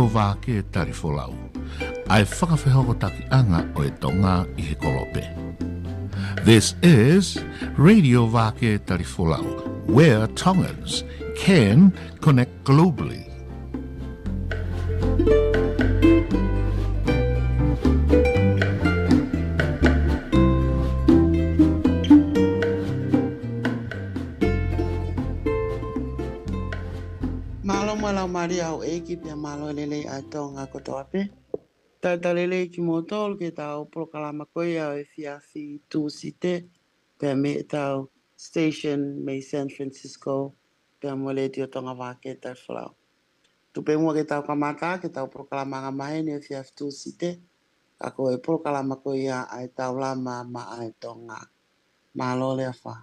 Vake Tali Folau. Ai whakawhehokotaki-anga o e tonga I he kolope. This is Radio Vake Tali Folau, where Tongans can connect globally. Malo Maria o eki pia malo lele a tonga kotoape. Tata lele ki motol ke tau POLOKALAMA koia o e fiafi tu site. Pia me tau station me San Francisco. Pia mo Letio Tonga Vake Tali Folau. Tupe mua ke tau kamata ke tau POLOKALAMA ngamahe ne fiafi tu site. Ako e POLOKALAMA koia ai tau lama ma ai tonga. Malo le afa.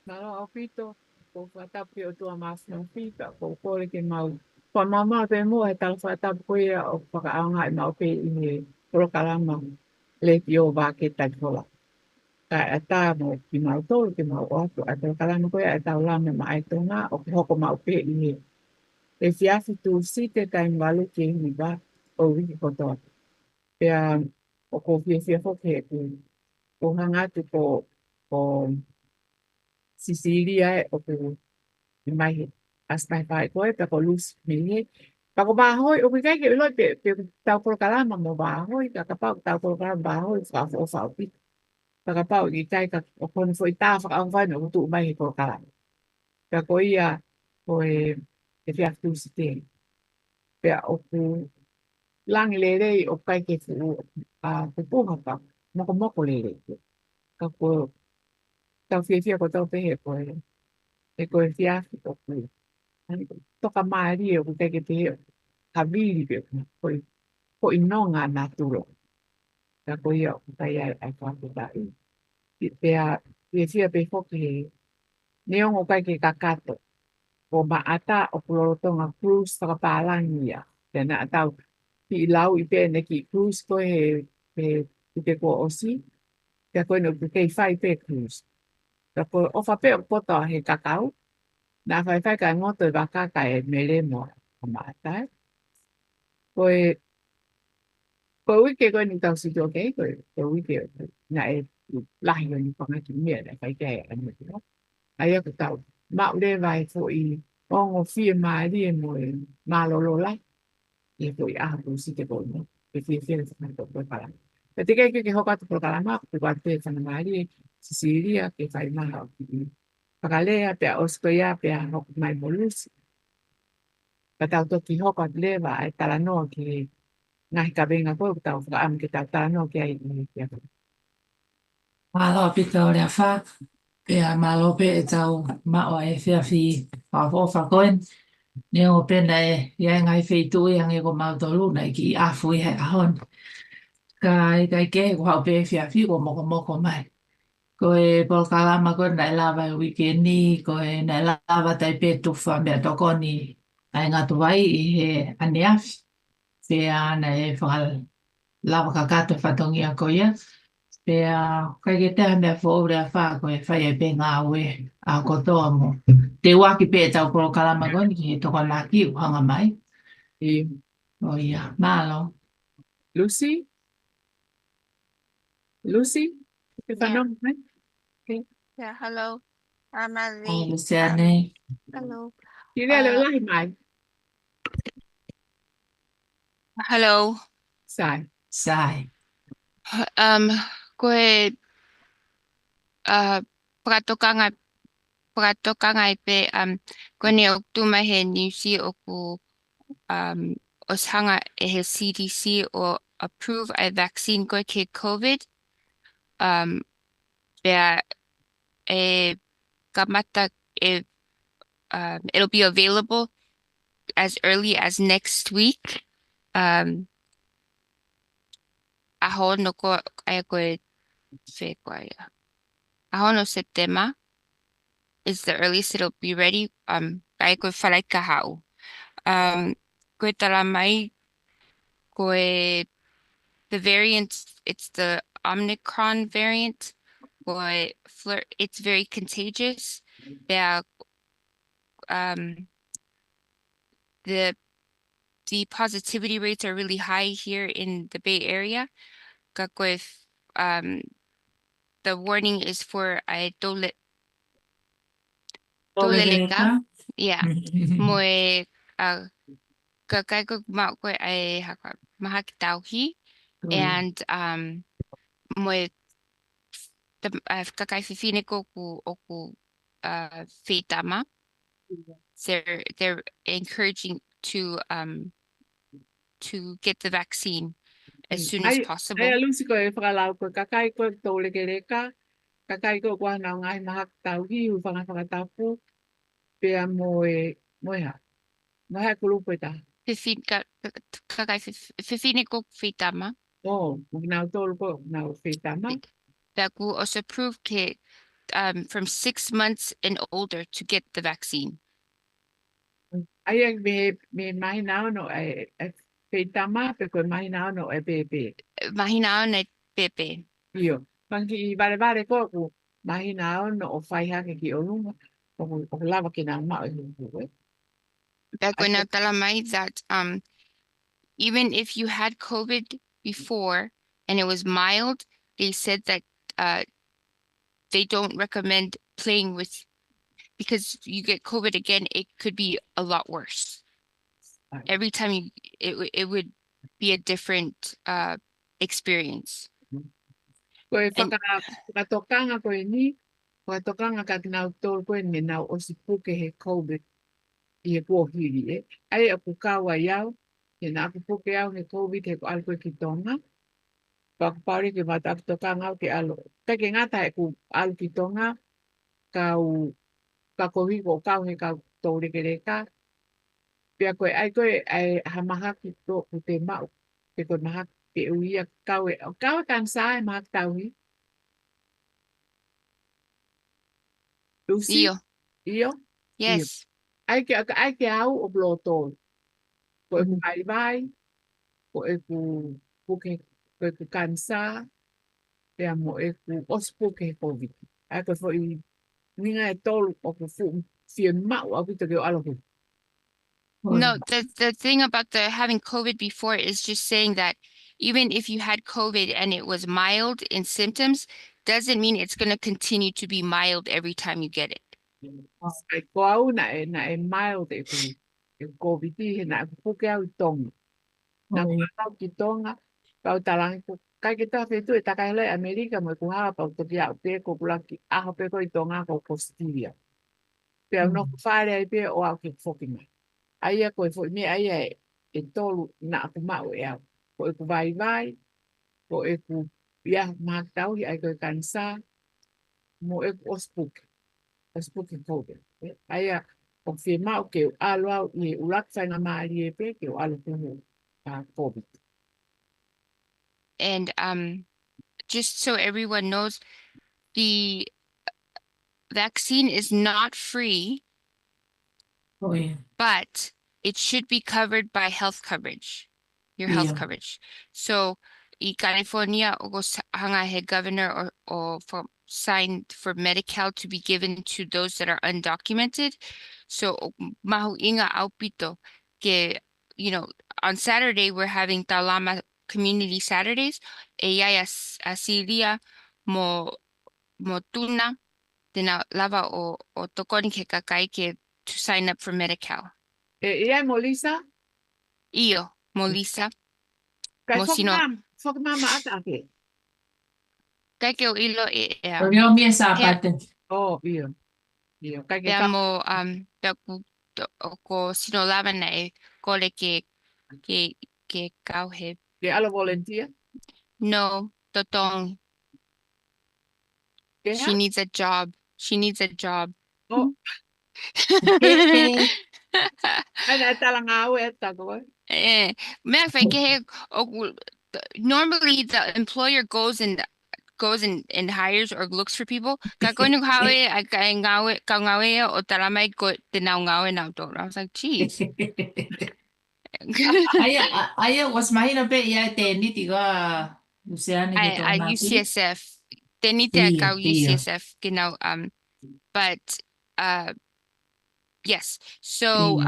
Malo au pito, ko whatapi o tua māsina whita, ko kore ke mau. Ko mama pe mua he tala whatapi koea o whakaaonga I mau pe I me POLOKALAMA Letio Vake Tali Folau. Ka e tā mo ki mau tōru ke mau oatu, a POLOKALAMA koea e tau lame ma ai tonga o ke hoko mau pe I me. E fiasi tu site kai mwalu ke hini ba o wiki kotoa. Pea o ko fia foke he ko hangatu ko Sicilia o ko mai astai pai koe pe ko lus mini pa ko ba hoi o kai ke lo pe tau POLOKALAMA mo ba hoi ka pa tau POLOKALAMA ba hoi fa o pi pa ka pa I kai ka o kon foi ta fa au vai no tu mai POLOKALAMA pe ko ia ko e fia tu site pe o ku lang lele o kai ke fu a pu pa moko lele ka ko tau fia ko tau pe he ko e ko fia ko toka maari o te ke te haviri pe ko inonga naturo ka ko ia o tai ai ka ko tai pe a fia pe foki neon o kai ke kakato o maata o pulorotonga cruise whakapalangia tena atau I lau I pe ne ki cruise ko he pe ko osi ka ko no ke fai pe cruise ka ko o fa pe o poto he kakao na fai ka ngoto I waka ka e mele mo o maata ko wike ko ni tau si to ke ko wike na e lahi ni panga ki mea na fai ka e anu ai ko tau ma ule vai fo I ongo fie mai di mo malolo la e ko I a ko si te ko no e fie sa ko para pe te ke hoka to POLOKALAMA ko ko te sa na mai Sicilia ke fai ma ha pakalea pe oskoia pe ho mai bolus pa tau to ki hoka leva ai tala no ki ngai ka venga ko tau fa am ke tala no ki ai ni ya Malo pito le fa pe malo pe tau ma o e fia fi fa fo fa koen ne o pe nei ia ngai fe tu ia ngai ko mau to lu nei ki a fu he a hon kai ke ko pe fia fi ko mo mai ko e POLOKALAMA ko nei lava weekend ni ko e nei lava tai pe tu fa me to ko ni ai nga tu vai I he aniaf pe ana e fa lava ka ka to fa tongia ko ia pe kai ke te me fo ore fa ko e fa e pe nga we a ko to mo te waki pe tau POLOKALAMA ko ni to ko la ki hanga mai I o ia malo Lucy ke Yeah. fanom mai okay Yeah, hello. I'm ai Ali. Luciane Hello. ki le lahi mai Hello. sai Koe prakatokangai pe kone o tuma he niusi o ku oshanga e he CDC o approve a vaccine koe ke COVID. Pea e kamata it'll be available as early as next week. Aho no ko ai koe fe koe. Aho no September is the earliest it'll be ready. Ai koe whalai ka hau. Koe tala mai koe the variant, it's the Omicron variant. Koe it's very contagious. Pea the the positivity rates are really high here in the Bay Area. Kakoe, the warning is for toleleka. Yeah. Moe kakaiko makoe ai mahakitauhi. And moe kakai fifine ko ku oku feitama. They're encouraging to get the vaccine as soon as possible. Ai alusi ko e whakalau ko kakai ko tōle ke reka, kakai ko kua nao ngai mahak tau hi u whakatapu, pea moe ha. Moe ha kulupu e ta. Kakai fifine ko feitama. Oh, nau tōlu ko nau feitama. That will also prove from 6 months and older to get the vaccine. Ai me mai nao no e feitama pe ko mai nao no e pepe. Mahinao na pepe. Io. Panki I vare ko ku mai nao no o whai hake ki o lunga. O lava ki nā mao I lunga. Back when talamai that even if you had COVID before and it was mild, they said that they don't recommend playing with, because you get COVID again, it could be a lot worse. Every time it would be a different experience. Ko e whakatokanga ko e ni, whakatokanga ka nau tōru ko e me nau o si puke he COVID I e pōhiri e. Ai a pukawa iau, he nā puke au he COVID he ko alko ki Tonga. Whakapauri ke matakatokanga au ke alo. Peke ngata he ku alu ki Tonga, ka kohi ko kau he kau tōre ke reka. Pea koe ai koe ai hamaha ki tō ku te mau. Pe koe maha ke uia kau e kansa e maha tauhi. Lucy? Io? Yes. Ai ke au o bloto. Ko e ku vai, ko e ku kansa, pea mo e ku ospuke COVID. Ai ko fo I ninga e tolu o ku fu fie mau au ki te keo alohu. No, the thing about having COVID before is just saying that even if you had COVID and it was mild in symptoms, doesn't mean it's going to continue to be mild every time you get it. Ai ko au na e mild e COVID he na puke au I Tonga. Na kau ki Tonga, kau talangi ku kai ki ta fetu e takai le Amerika mo ku ha pa to dia pe ko pula ki a pe ko I Tonga ko positivo. Pe no fare ai pe o au ki fokinga. Ai ko foi me ai e tolu na ku mau e au. Ko ku vai, ko ku ia matau ai ko kansa mo e ospuk COVID. Ai o firma o ke alo au I ulak whainga maari e pe ke o alo kuhu COVID. And just so everyone knows, the vaccine is not free, but it should be covered by health coverage, your health coverage. So I California, hanga he governor or signed for Medi-Cal to be given to those that are undocumented. So mahu inga aupito ke, on Saturday we're having Talama Community Saturdays. E yaya asilia mo tuna tena lava o tokoni ke kakai ke to sign up for Medi-Cal. E ai Molisa? Io, Molisa. Kai whakamama ata ake? Kai ke o ilo e ea. Pagyo mie sapate. Oh, io. Kai ke Pea ka. mo, pea ko sinolava na e kole ke kauhe. Ke alo volunteer? No, totong. She needs a job. She needs a job. Oh. Ana talanga au e tako. Matter of fact, normally the employer goes and hires or looks for people. Ka koinu hawe ai ka ngawe o taramai ko te nau ngawe nau to. I was like, geez. Aya was mahina pe ia te niti ka Luciana ke tō I UCSF. Te ni te kau UCSF, genau. But yes. So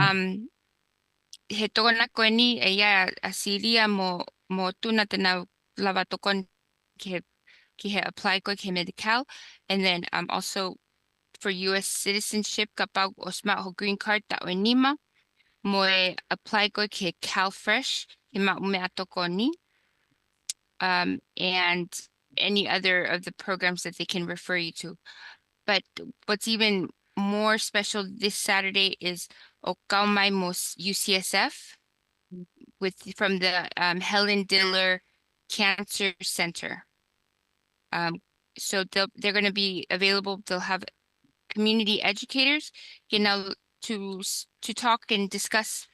he tokona koe ni e ia asilia mo tuna tena lava tokon ki he apply koe ki medical. And then also for US citizenship kapag osma ho green card ta o nima mo e apply koe ki CalFresh ki ma ume atoko ni. And any other of the programs that they can refer you to. But what's even more special this Saturday is Okaumai Mos UCSF from the Helen Diller Cancer Center. So they're going to be available. They'll have community educators, to talk and discuss,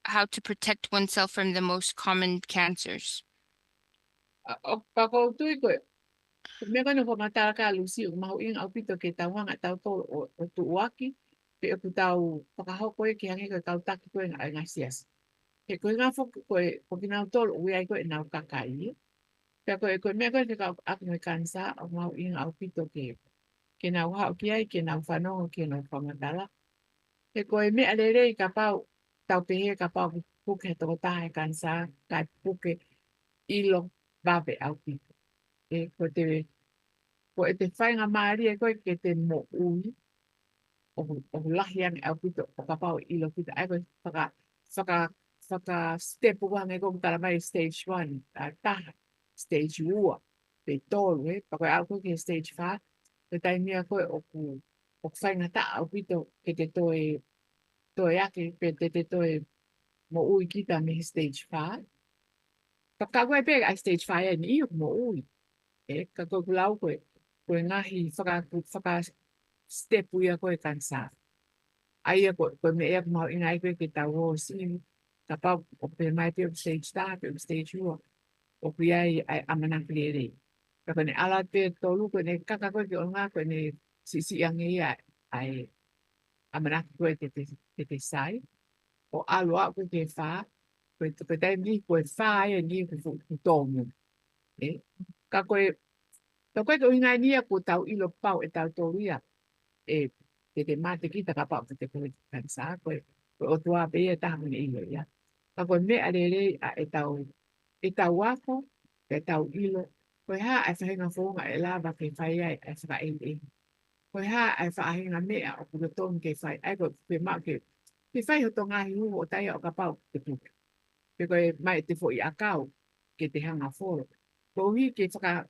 how to protect oneself from the most common cancers. Pako tui koe. Me koe no whamatara ka lusi o mahu inga au pito ke tau hanga tau tō o tu uaki. Pe o tau whakaho koe ki hangi koe tau taki koe ngā sias. He koe ngā whoku koe o ki nau tōlo ui ai koe nau kakai. Pea koe mea koe te kau aku me kansa o mahu inga au pito ke nau hao ki ai ke nau whanongo ke nau whamatala. He koe mea lere ka pau tau pehe ka pau puke he toko tahe kansa kai puke ilo babe au pito. Ko te whainga maari e koe ke te mo ui o lahi ane au pito o ka pau ilo pito. Ai koe whaka step wang e koe tala mai stage 1, taha, stage 2, te tōru pa koe au koe ke stage 5, te taimia koe o whainga ta au pito ke te toe ake pe te toe mo ui kita me stage 5. Ka koe pe ai stage 5 e ni i mo ui. Ka koe kulau koe ngahi whaka step uia koe kansa. Aia koe me ea kumau inga koe ke tau o sini. Ka pau o pe mai pe o stage ta, pe o stage 2. O kui ai amanaki ere. Ka koe ne ala te tolu koe ne kaka koe ke o ngā koe ne sisi angi ai amanaki koe te sai. O aloa koe ke wha. Koe tai ni koe wha e ni koe tōngu. Ka koe Tau koe ko inga nia ko tau ilo pau e tau tōria te mate kita ka pau te koe kansa koe o tua pe e taha mene ilo ia. Ka koe mea rere e tau wako, e tau ilo. Koe ha ai whahinga whonga e lava ke whai ai e whaka e. Koe ha ai whaahinga mea o kura tōngu ke whai. Ai koe mao ke whai ho tō ngahi huho o taia o ka pau te puke. Pe koe mai te fo i akau ke te hanga whoro. Koe hi ke whaka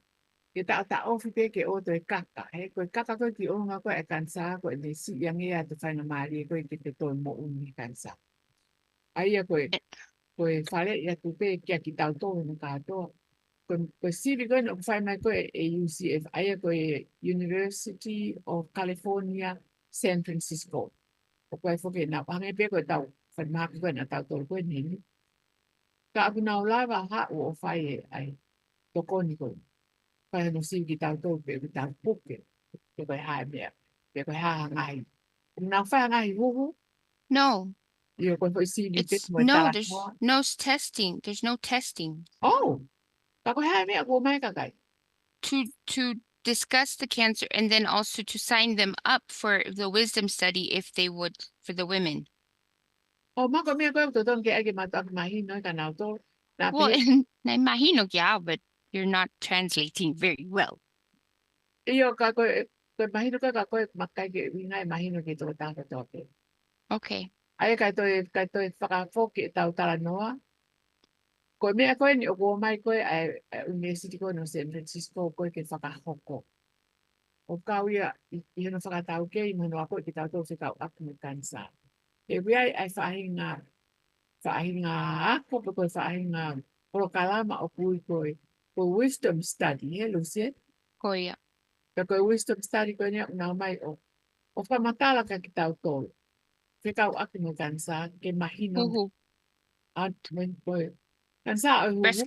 ke ta ofi pe ke o te kaka. Koe kaka koe ki onga koe e kansa koe ne si yang ea te whainga maari koe ke te toi mo umi kansa. Aia koe whare ia tupe kia ki tau tōru na kātoa. Koe sivi koe no whai mai koe e UCF. Aia koe University of California, San Francisco. O koe whoke nā pange pe koe tau whanmaki koe na tau tōru koe nini. Ka aku nau lava ha o whai ai tokoni koe. Pai no si ki tau tō pe ki tau puke. Pe koe hae mea. Pe koe hae ngai. Nā whai ngai huhu. No. Io koe hoi si ni te mo No, tala there's hoa. no testing. There's no testing. Oh. Ka koe hae mea ko mai kakai. To discuss the cancer and then also to sign them up for the wisdom study if they would for the women. Oh, mako mea koe to ton ke ake matu aki mahi noi ka nau tō. Well, na imagino que but you're not translating very well. Io ka koe mahino koe ka koe makai ke wingai mahino ke tō tāka tōke. Okay. Aia kai toi whakafoke tau tala noa. Koe mea koe ni o kua mai koe ai University koe no San Francisco koe ke whakahoko. O kau ia i heno whakatau ke i mano a koe ki tau tō whikau aku me kansa. E wiai ai whaahinga ako pe koe whaahinga POLOKALAMA o kui koe wisdom study, he Lucy? Koia. Pe koe wisdom study koe nea unau mai o whamatala ka ki tau tō. Whikau aku me kansa ke mahino. Huhu. Koe. Kansa o huhu.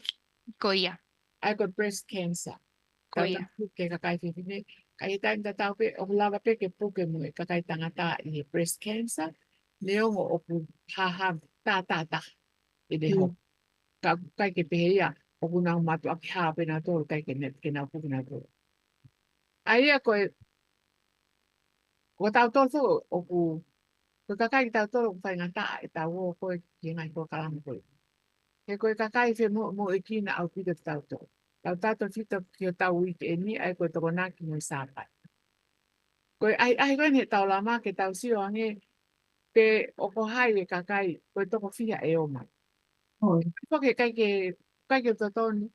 Koia. Ai koe breast cancer. Koia. Ke kakai whiwhine. Kai taim ta tau pe o lava pe ke puke mui kakai tangata i breast cancer. Neongo o ku haha ta. I de ho. Kai ke pehea o ku nau matu aki haa pe na tōru kai ke nau puke na tōru. Ai a koe tau tōru o ku Ko kakai tau tolo whai ngata e tau o koe ki ngai polokalama koe. He koe kakai whi mo e kina au pita tau tolo. Tau tato fita ki o tau wiki e ni ai koe toko naki mo i sāpai. Koe ai koe ne tau lama ke tau sio ange pe oko hai e kakai koe toko fia e o mai. Poke kai ke totoni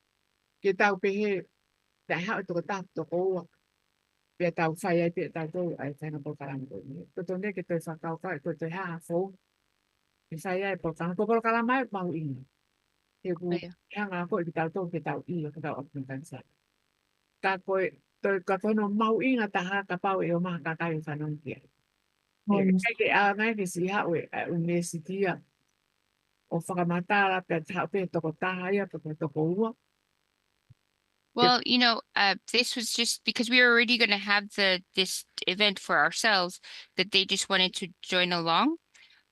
ke tau pehe te hao toko tato toko ua. Pe tau whai ai pe tau tolo ai whaina polokalama koe. Totone ke toi whakau kai koe toi haa fōu. Ke whai ai polokalama. Ko polokalama e mau inga. Ke ku Koia. hanga koe ki tau tolo ke tau io ke tau opni kansa. Ka koe toi ka tono mau inga taha ka pau e o maha kakai o whanong kia. Kai ke a ngai ke si hao e universitia o whakamatara pe hao pe toko taha ia pe toko ua. Well, this was just because we were already going to have this event for ourselves that they just wanted to join along.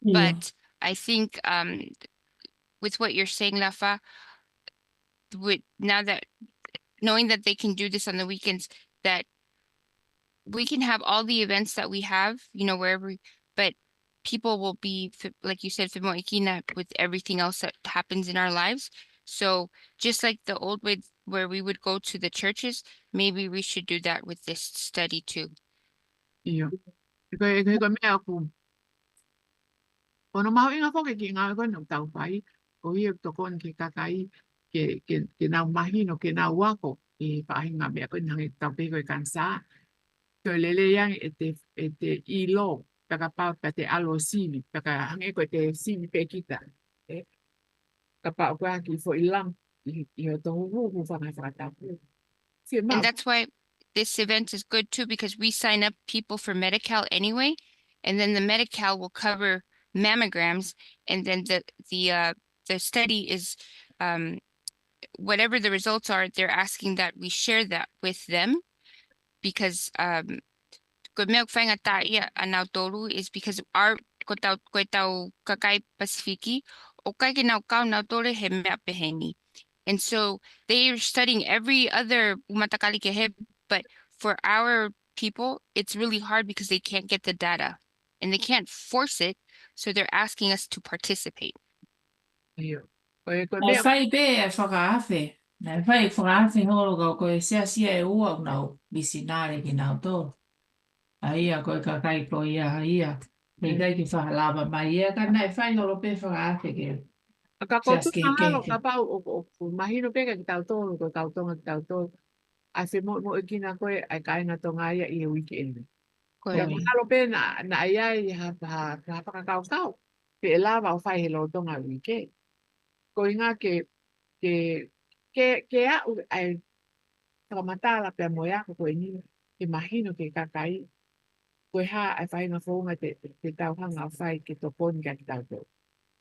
But I think with what you're saying, Lafa, now that knowing that they can do this on the weekends, that we can have all the events that we have, wherever, but people will be, like you said, fimoikina with everything else that happens in our lives. So just like the old way where we would go to the churches, maybe we should do that with this study too. Iyo. Ko mea ku. Kono mau inga foke ki ngā koe no tau pai. Ko ia toko ke kakai ke nau mahino ke nau wako. E pahinga mea koe nangi tau pe koe kansa. Koe lele yang e te ilo. Paka pau pa te alo sini. Paka hange koe te sini pe kita. Ka pau koe aki fo ilang. I o tohu huhu whangai whakatau. And that's why this event is good too, because we sign up people for Medi-Cal anyway, and then the Medi-Cal will cover mammograms, and then the study is whatever the results are, they're asking that we share that with them, because is because our ko tau kakai Pasifiki o kai ke nau kau nau tore he mea peheni. And so they are studying every other umatakali ke he, but for our people, it's really hard because they can't get the data and they can't force it. So they're asking us to participate. Iyo. Koe Nai whai be e whakaafe. Nai whai whakaafe horo kau koe sia e ua nau misinare ki nau tō. Aia koe ka kai ko ia ia. Kei kai ki whakalawa mai ia ka nai whai horo pe whakaafe ke. Ka koutu Ke mahalo ka pau o mahino peka ki tau tōru ko tau tonga ki tau tōru. A se mo e kina koe ai kainga tonga ia i e weekend. Ka mahalo pe na ia i ha pakakau kau. Pe e lava o whai he lo tonga weekend. Ko inga ke au ai whakamatala pe mo ia ko ni ke mahino ke kakai. Koe ha ai whai na whonga te tau hanga o whai ke toponi ka ki tau tōru.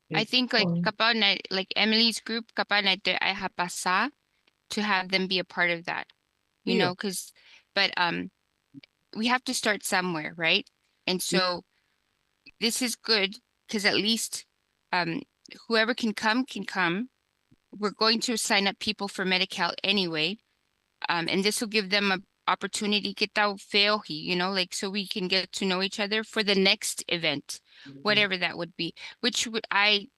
I think like Emily's group, I hapasa to have them be a part of that, but we have to start somewhere, right? And so this is good because at least whoever can come. We're going to sign up people for Medi-Cal anyway, and this will give them an opportunity que tau feohi, like so we can get to know each other for the next event, whatever that would be, which would like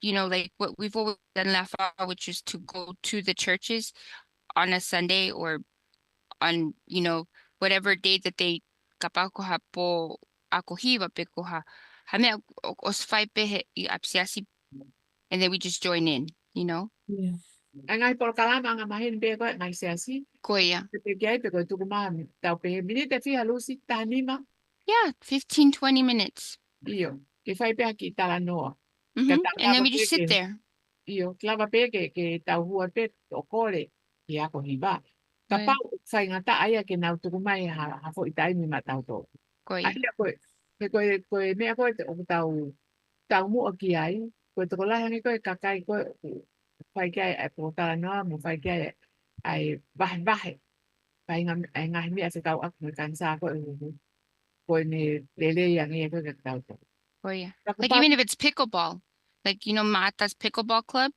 what we've always done Lafa, which is to go to the churches on a Sunday or on, whatever day that they kapau ko ha po akohiwa pe ko ha mea os fai pe I apsiasi, and then we just join in, Yeah. Ngai polokalama nga mahin pe ko ngai siasi. Koia. Pe kai pe ko tuku ma tau pe minute fi halusi tanima. Yeah, 15-20 minutes. Iyo. Ke fai pe ki tala noa. And then we just sit there. Iyo. Klava pe ke tau hua pe o kore ki ako hiba. Ka pau fai ngata aia ke nau tuku mai ha fo itai mi matau to. Koia. Aia koe mea koe o tau mua ki ai. Koe toko lai hangi koe kakai koe fai kia ai pōtara noa mo fai kia ai vahe. Fai ngahi mea se tau aku me kansa koe koe ne lele yang ia koe tau to. Koia. Like even if it's pickleball, like, Mata's pickleball club,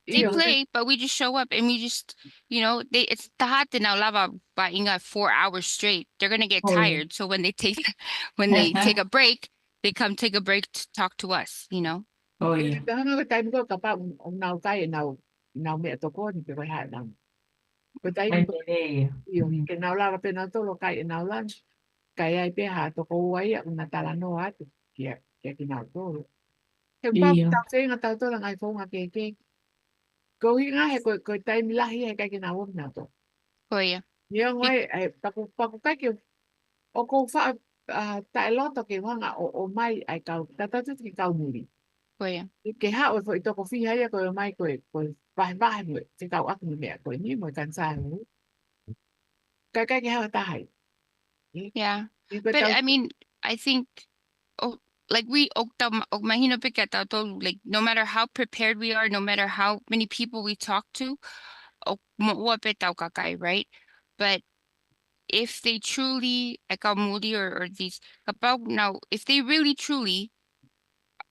they play, but we just show up and we just, it's tahate now lava by inga 4 hours straight. They're going to get tired. So when they take a break, they come take a break to talk to us, you know? Oh, yeah. Hanga ka time ko kapa nau kai nau me to ko ni pe ha nau. Ko tai Ai, ko nene. yo ke nau la pe na to lo kai nau lan. Kai ai pe ha to ko wai una tala no atu. Ke ki nau to. Ke pa Iya. ta se nga ta to la ngai fo nga ke. Ko hi nga he ko tai mi la hi he kai ki nau na to. Oh yeah. Yo ngai ai pa ko kai ke o ko fa ta lo to ke nga o mai ai kau ta ki kau muri. Oh yeah. Ke ha o foi to ko fi ha ko mai ko vai mo te kau ak ni me ko ni mo kan sa mu ka ke ha ta hai Yeah. ni ko But tau I mean, I think oh like we mahino piketa to like no matter how prepared we are, no matter how many people we talk to, right? But if they truly moody or these about now, if they really truly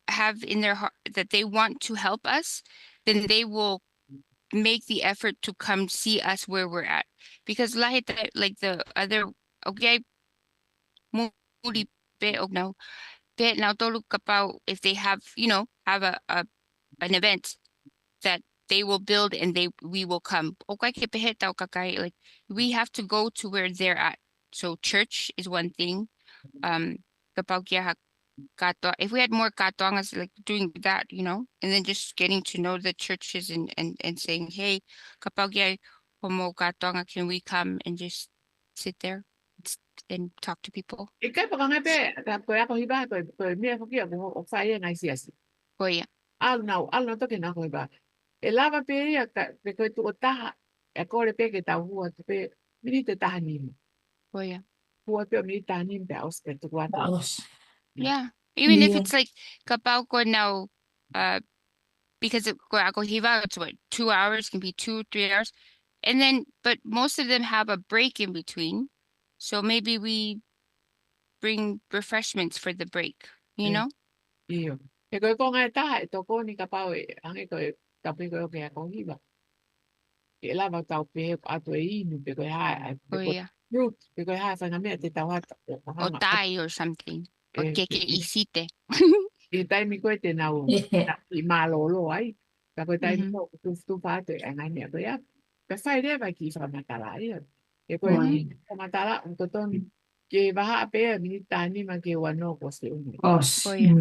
have in their heart that they want to help us, then they will make the effort to come see us where we're at. Because like the other okay, moody bit of no bit now to look about if they have, you know, have a an event that they will build and we will come. Okay, like we have to go to where they're at. So church is one thing. Kapag if we had more katoangas like doing that, you know, and then just getting to know the churches and saying, hey, kapag homo katoanga, can we come and just sit there and talk to people? e kai pa nga pe ta ko ya ko hi ba ko mi ko ki ko o fa ye ngai si asi Oh yeah, al no to ke na ko ba e lava pe ya ka pe ko tu ta e ko le pe ke ta hu pe mi te ta ni oh yeah. hu pe mi ta ni pe aus pe tu wa to Bagus. Yeah. Even if Iya. it's like kapag ko now, because ako hiva, it's what, 2 hours, can be 2, 3 hours. And then, but most of them have a break in between. So maybe we bring refreshments for the break, you know? iyo e ko nga ta e to ko ni ka pa e ang e ko ta pe ko ke ko hi ba e lava ta pe a to e ni pe ko ha pe Oh ko yeah. root pe ko ha fa nga me te ta wa ko Or ha Thai or something. Or e keke isite. e tai mi ko te na o i ma lo ai ka ko tai mi Mm-hmm. ko tu pa te a ngai me ko ya pe fai de ba ki fa ma ta la e ko Mm-hmm. ma ta la un to ton ke ba ha pe mi ta ni ma ke wa no ko se un Oh Os. yeah.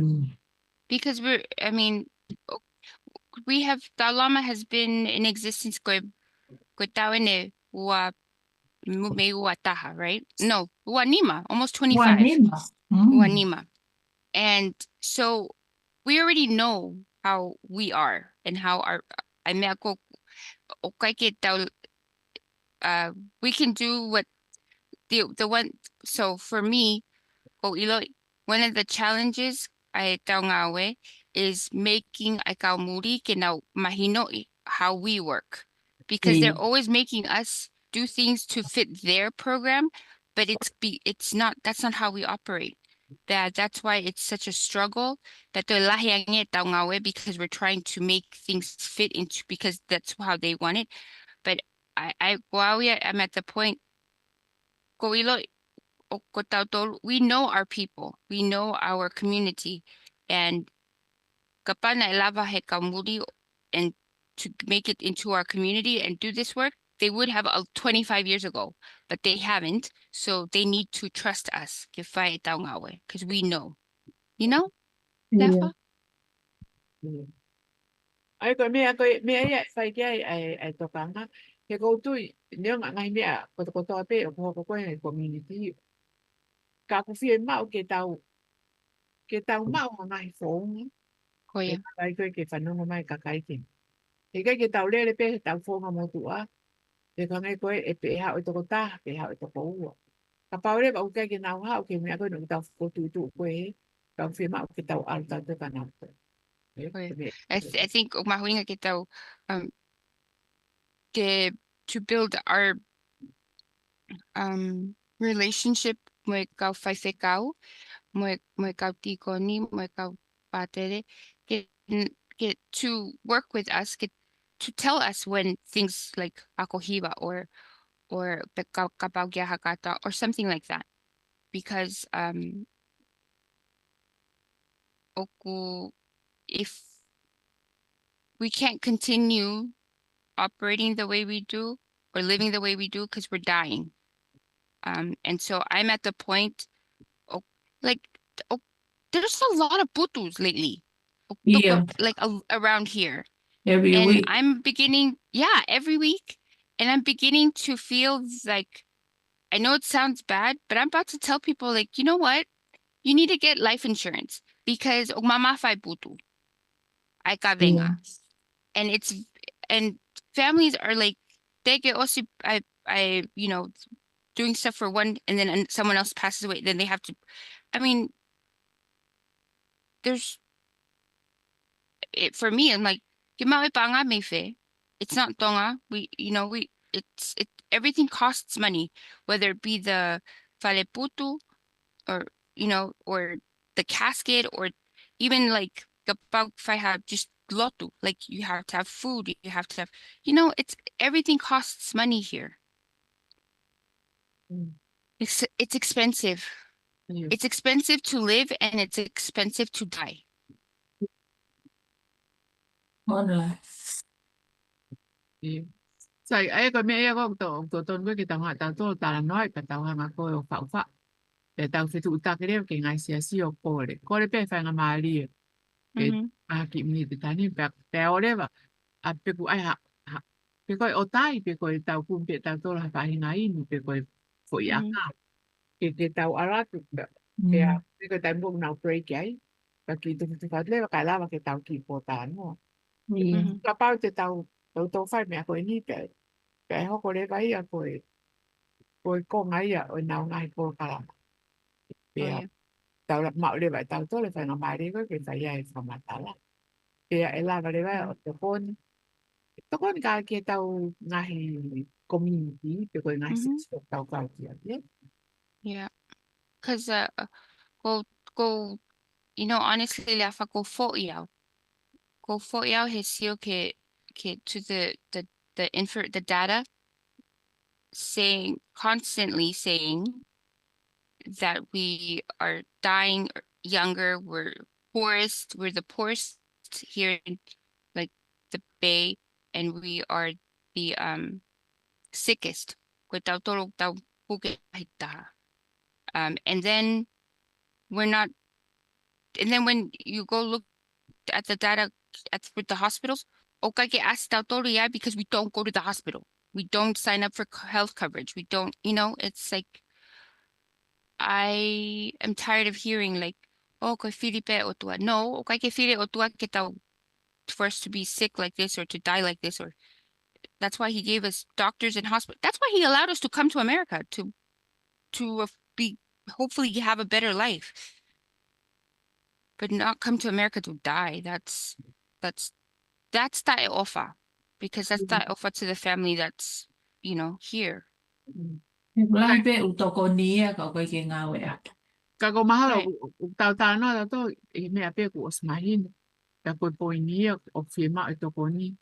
Because I mean, we have, the Lama has been in existence ko tawene wa may wataha, right? No, wanima, almost 25. Wanima. Wanima. And so we already know how we are and how our I mean ako okay we can do what the one so for me ko ilo one of the challenges I taongawe is making ikaw muri kina mahino how we work because they're Iya. always making us do things to fit their program, but it's not, that's not how we operate. That's why it's such a struggle that the lahiange taongawe because we're trying to make things fit into because that's how they want it. But I'm at the point ko ilo we know our people, we know our community, and kapag nailava he kamuli and to make it into our community and do this work, they would have 25 years ago, but they haven't. So they need to trust us, because we know, you know, Iya. Dafa? ai ko me ai fai ke ai to kanga ke ko tu ne ngai me ko to pe ko community ka ku fi ma ke tau ma o ngai fo Oh e yeah, kai ko ke fa no mai ka kai ke ke tau le pe tau fo ma mo tu a e ka ngai ko e pe ha o to ta pe ha o to ko ka pa le ba ke na ha o ke me ko no tau fo tu ko e ka fi ma ke tau al ta te ka na oh yeah. I think mahuinga kita um to build our relationship mo ikaw faisekaw mo ikaw tikoni mo ikaw patere get to work with us, get to tell us when things like akohiba or kapag hakata or something like that because oku, if we can't continue operating the way we do or living the way we do because we're dying. And so I'm at the point, oh, like, oh, there's a lot of putus lately, Yeah, like around here. every And week. I'm beginning, every week. And I'm beginning to feel like, I know it sounds bad, but I'm about to tell people, like, you know what? You need to get life insurance because mamafay putu, ay Yeah. kavenga. And and families are like, they get also, doing stuff for one and then someone else passes away, then they have to, I mean, there's, for me, I'm like, "Gimawe panga me fe." It's not Tonga. Everything costs money, whether it be the faleputu or, or the casket or even like kapag if I have just lotu, like you have to have food, you have to have, everything costs money here. Mm. It's expensive. Yeah. It's expensive to live and it's expensive to die. Online. Yeah. Sai ai ko me ia ko to ton ko ki tanga ta to ta noi ka ta nga ko fa fa. E ta fi tu ta ke ke ngai sia si o ko le. Ko le pe fa nga ma li. Ke Mm-hmm. a ki mi te tani pe o le va. A pe ku ai ha. Pe ko o tai pe ko ta ku pe ta to la fa ngai ni pe ko fo ya Mm-hmm. ka. Ke ta ara tu pe. Ya, pe ko ta mo na break ai. Pa ki tu fa le ka la va ke ta ki po ta no. Yeah. Mm-hmm. Ka pa te tau fai mea koe ni pe hoko le vai a koe ko ngai a o nau ngai ko kalama. Pe Oh a yeah. tau la mau le vai tau to le whai ngā mai re koe ke whai ai whamatala. Pe a e lava le vai o te koni. Te koni ka ke tau ngahi community pe koe ngahi Mm-hmm. six tau kau kia. Yeah. Because go go honestly la fa go fo iau hesio ke to the data constantly saying that we are dying younger, we're the poorest here in like the Bay, and we are the sickest. Ko tau toro tau puke hita. And then we're not, and then when you go look at the data with the hospitals, okay, get asked out yeah, because we don't go to the hospital. We don't sign up for health coverage. We don't, it's like I am tired of hearing like, oh, kay Filipe otua. No, okay, kay Filipe otua kita for us to be sick like this or to die like this, or that's why he gave us doctors and hospitals. That's why he allowed us to come to America to be hopefully have a better life, but not come to America to die. That's that offer, because that's that offer to the family that's here. Lang pe utoko nia ka koe ke ngā wea. Ka ko mahalo Right. tau tā no tau to i mea pe ku os mahin. Ka koe poi ni o whima i toko ni.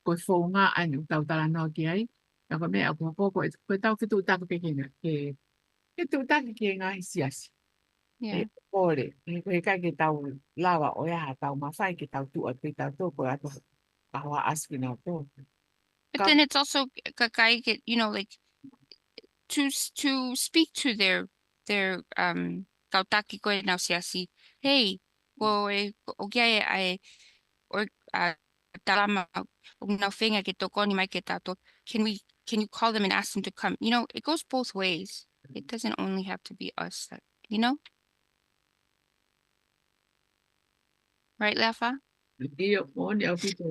Koe fō ngā anu tau tā no ki ai. Ka ko mea ko koe tau ki tu taku pe kina. Ke tu taku ki ngā hisiasi. Yeah. Kore, koe kai ki tau lawa o ia tau mawhai ki tau tu at ki tau tō koe ato kawa aski nā tō. But Ka then it's also kakai get, like to speak to their kautaki ko na siasi. Hey, ko okay I or talama na finga ke toko ni mai ke tato. Can you call them and ask them to come? It goes both ways. It doesn't only have to be us that, right, Lafa? iyo mo ni au pito.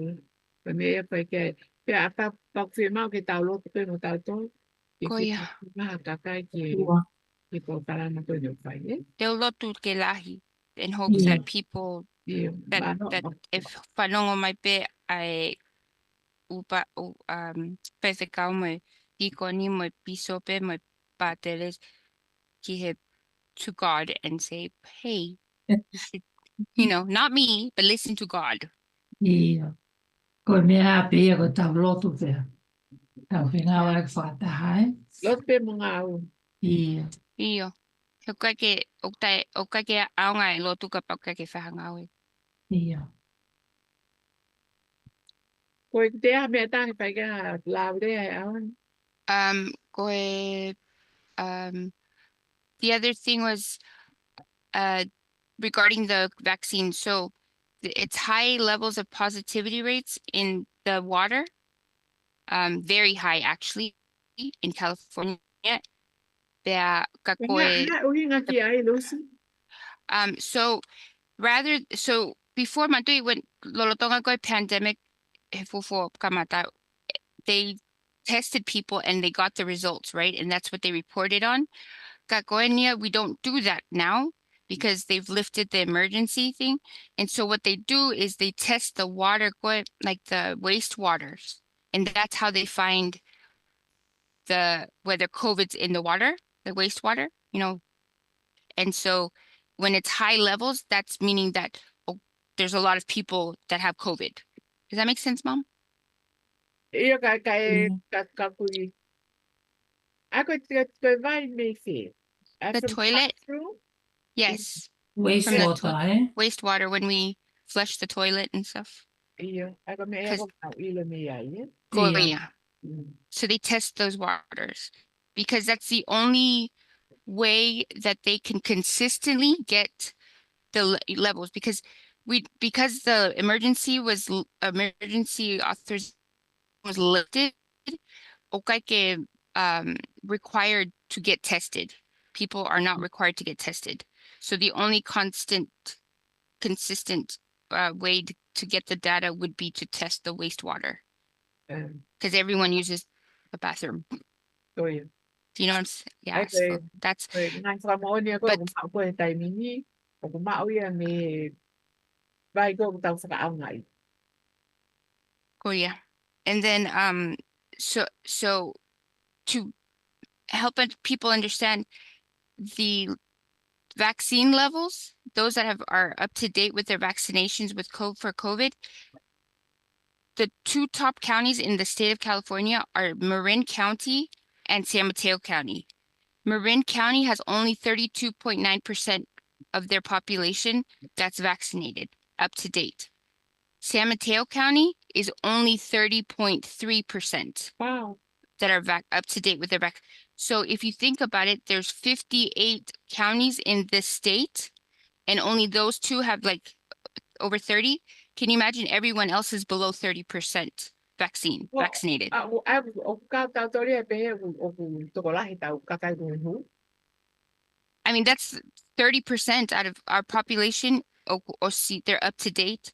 Ka mea koe ke pe a tau whima ki tau loto koe no tau tō. Ki ki Koia. tau maha kakai Ua. ki tō tarana koe no whai e. They'll lotu ke lahi in hopes Yeah. that people Iyo, that ma no, that if whanongo mai pe ai pese mo iko ni mo piso pe mo pateles ki he to God and say, hey, you should, not me, but listen to God. Ia. Koe mea pe ia ko tau lotu pea. Tau whenga wai whātahai. loto pe mga au. Ia. Iyo. O kai ke aonga e lotu ka pau kai ke whahangawe. Ia. Koe te a mea tangi pai ka lau rea e awan. Koe, the other thing was regarding the vaccine. So it's high levels of positivity rates in the water, very high actually in California. There ka koe, Nga uhi nga ki ai, Lucy. so before matui when lolotonga koe pandemic he fofo kamata, they tested people and they got the results, right? And that's what they reported on. Kakoenia, we don't do that now because they've lifted the emergency thing. And so what they do is they test the water, like the wastewaters. And that's how they find whether COVID's in the water, the wastewater, And so when it's high levels, that's meaning that there's a lot of people that have COVID. Does that make sense, Mom? Ia ka kui. Ako te vai me se. The toilet? Bathroom? Yes. Wastewater, Wastewater when we flush the toilet and stuff. Ia, ako me e ko au ilo me ai. Yeah. So they test those waters because that's the only way that they can consistently get the levels because the emergency authorization was lifted, okaike required to get tested. People are not required to get tested. So the only consistent way to get the data would be to test the wastewater because everyone uses the bathroom. So yeah. Do you know what I'm saying? Yeah. So that's. Nang sa mo niya ko ako e tai mini. Ako mau ia me vai ko tau sa ka ngai. Oh yeah. And then so to help people understand the vaccine levels, those that are up to date with their vaccinations for COVID, the two top counties in the state of California are Marin County and San Mateo County. Marin County has only 32.9% of their population that's vaccinated up to date. San Mateo County is only 30.3%. Wow. That are up to date with their vaccine. So if you think about it, there's 58 counties in this state, and only those two have like over 30. Can you imagine everyone else is below 30% vaccinated? I mean, that's 30% out of our population, or see, they're up to date.